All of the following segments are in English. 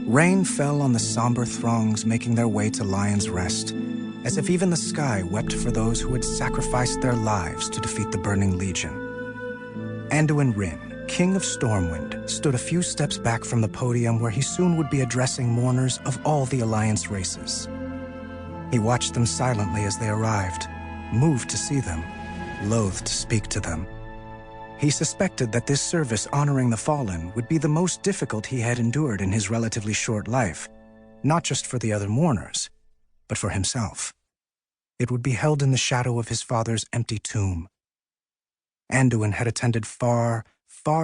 Rain fell on the somber throngs making their way to Lion's Rest, as if even the sky wept for those who had sacrificed their lives to defeat the Burning Legion. Anduin Wrynn, King of Stormwind, stood a few steps back from the podium where he soon would be addressing mourners of all the Alliance races. He watched them silently as they arrived, moved to see them, loath to speak to them. He suspected that this service honoring the fallen would be the most difficult he had endured in his relatively short life, not just for the other mourners, but for himself. It would be held in the shadow of his father's empty tomb. Anduin had attended far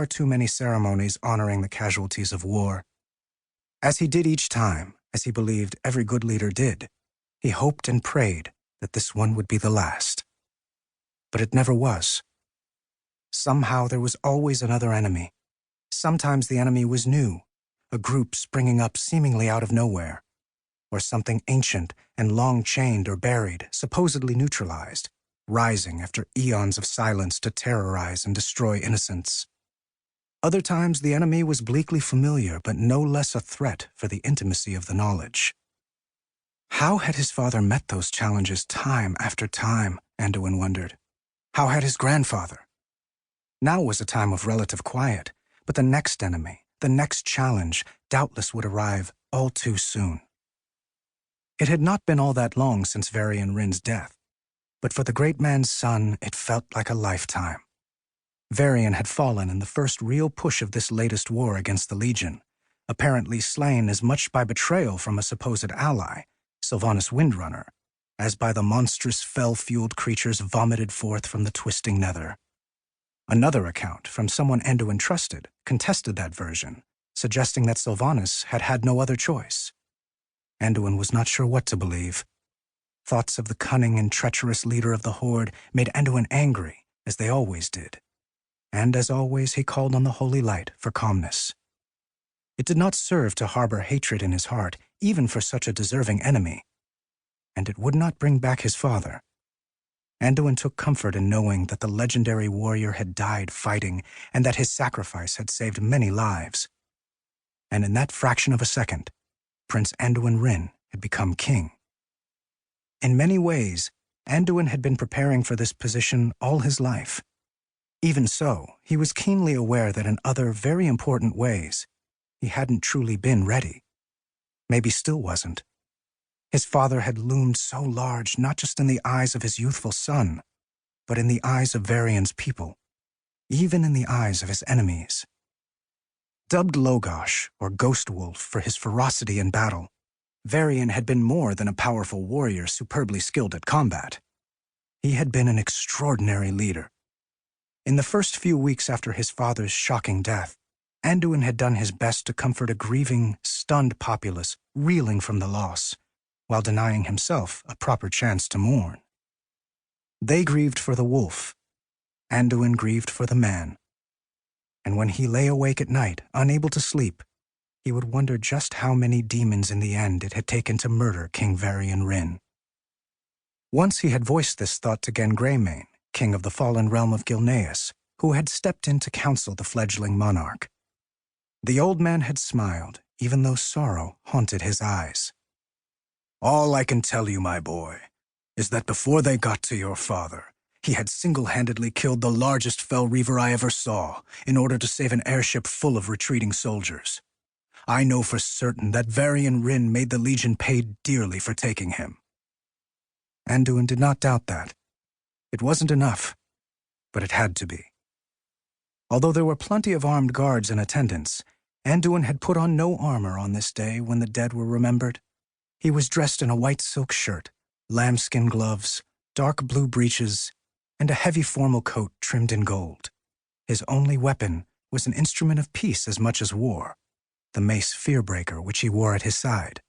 too many ceremonies honoring the casualties of war. As he did each time, as he believed every good leader did, he hoped and prayed that this one would be the last. But it never was. Somehow there was always another enemy. Sometimes the enemy was new, a group springing up seemingly out of nowhere, or something ancient and long-chained or buried, supposedly neutralized, rising after eons of silence to terrorize and destroy innocents. Other times the enemy was bleakly familiar, but no less a threat for the intimacy of the knowledge. How had his father met those challenges time after time, Anduin wondered. How had his grandfather? Now was a time of relative quiet, but the next enemy, the next challenge, doubtless would arrive all too soon. It had not been all that long since Anduin Wrynn's death, but for the great man's son, it felt like a lifetime. Varian had fallen in the first real push of this latest war against the Legion, apparently slain as much by betrayal from a supposed ally, Sylvanas Windrunner, as by the monstrous fell-fueled creatures vomited forth from the twisting nether. Another account, from someone Anduin trusted, contested that version, suggesting that Sylvanas had had no other choice. Anduin was not sure what to believe. Thoughts of the cunning and treacherous leader of the Horde made Anduin angry, as they always did. And as always, he called on the Holy Light for calmness. It did not serve to harbor hatred in his heart, even for such a deserving enemy. And it would not bring back his father. Anduin took comfort in knowing that the legendary warrior had died fighting and that his sacrifice had saved many lives. And in that fraction of a second, Prince Anduin Wrynn had become king. In many ways, Anduin had been preparing for this position all his life. Even so, he was keenly aware that in other very important ways, he hadn't truly been ready. Maybe still wasn't. His father had loomed so large not just in the eyes of his youthful son, but in the eyes of Varian's people, even in the eyes of his enemies. Dubbed Logosh, or Ghost Wolf, for his ferocity in battle, Varian had been more than a powerful warrior superbly skilled at combat. He had been an extraordinary leader. In the first few weeks after his father's shocking death, Anduin had done his best to comfort a grieving, stunned populace reeling from the loss, while denying himself a proper chance to mourn. They grieved for the wolf. Anduin grieved for the man. And when he lay awake at night, unable to sleep, he would wonder just how many demons in the end it had taken to murder King Anduin Wrynn. Once he had voiced this thought to Gen Greymane, king of the fallen realm of Gilneas, who had stepped in to counsel the fledgling monarch. The old man had smiled, even though sorrow haunted his eyes. "All I can tell you, my boy, is that before they got to your father, he had single-handedly killed the largest Fell Reaver I ever saw in order to save an airship full of retreating soldiers. I know for certain that Anduin Wrynn made the Legion pay dearly for taking him." Anduin did not doubt that. It wasn't enough, but it had to be. Although there were plenty of armed guards in attendance, Anduin had put on no armor on this day when the dead were remembered. He was dressed in a white silk shirt, lambskin gloves, dark blue breeches, and a heavy formal coat trimmed in gold. His only weapon was an instrument of peace as much as war, the mace Fearbreaker which he wore at his side.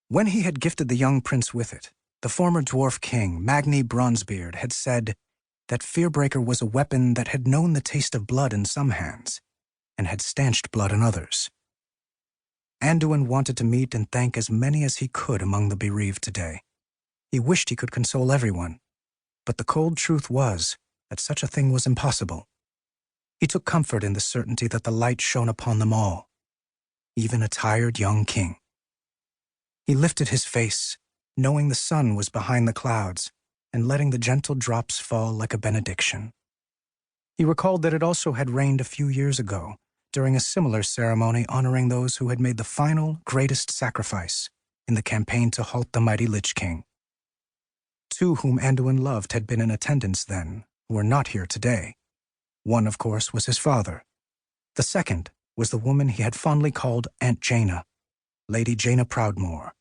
When he had gifted the young prince with it, the former dwarf king, Magni Bronzebeard, had said that Fearbreaker was a weapon that had known the taste of blood in some hands and had stanched blood in others. Anduin wanted to meet and thank as many as he could among the bereaved today. He wished he could console everyone, but the cold truth was that such a thing was impossible. He took comfort in the certainty that the light shone upon them all, even a tired young king. He lifted his face, knowing the sun was behind the clouds, and letting the gentle drops fall like a benediction. He recalled that it also had rained a few years ago, during a similar ceremony honoring those who had made the final, greatest sacrifice in the campaign to halt the mighty Lich King. Two whom Anduin loved had been in attendance then, who were not here today. One, of course, was his father. The second was the woman he had fondly called Aunt Jaina, Lady Jaina Proudmoore.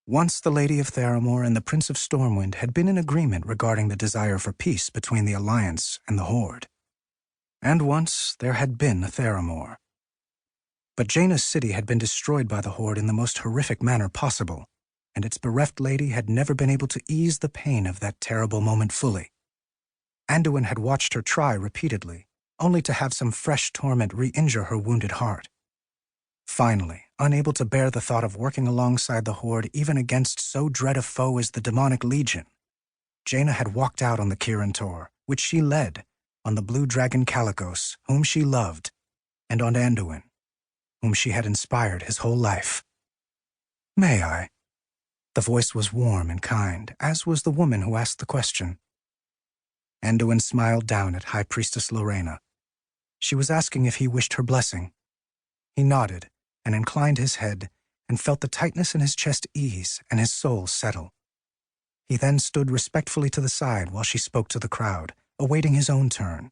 Once the Lady of Theramore and the Prince of Stormwind had been in agreement regarding the desire for peace between the Alliance and the Horde. And once there had been a Theramore. But Jaina's city had been destroyed by the Horde in the most horrific manner possible, and its bereft lady had never been able to ease the pain of that terrible moment fully. Anduin had watched her try repeatedly, only to have some fresh torment re-injure her wounded heart. Finally, unable to bear the thought of working alongside the Horde even against so dread a foe as the demonic legion, Jaina had walked out on the Kirin Tor, which she led, on the blue dragon Kalikos, whom she loved, and on Anduin, whom she had inspired his whole life. "May I?" The voice was warm and kind, as was the woman who asked the question. Anduin smiled down at High Priestess Lorena. She was asking if he wished her blessing. He nodded and inclined his head and felt the tightness in his chest ease and his soul settle. He then stood respectfully to the side while she spoke to the crowd, awaiting his own turn.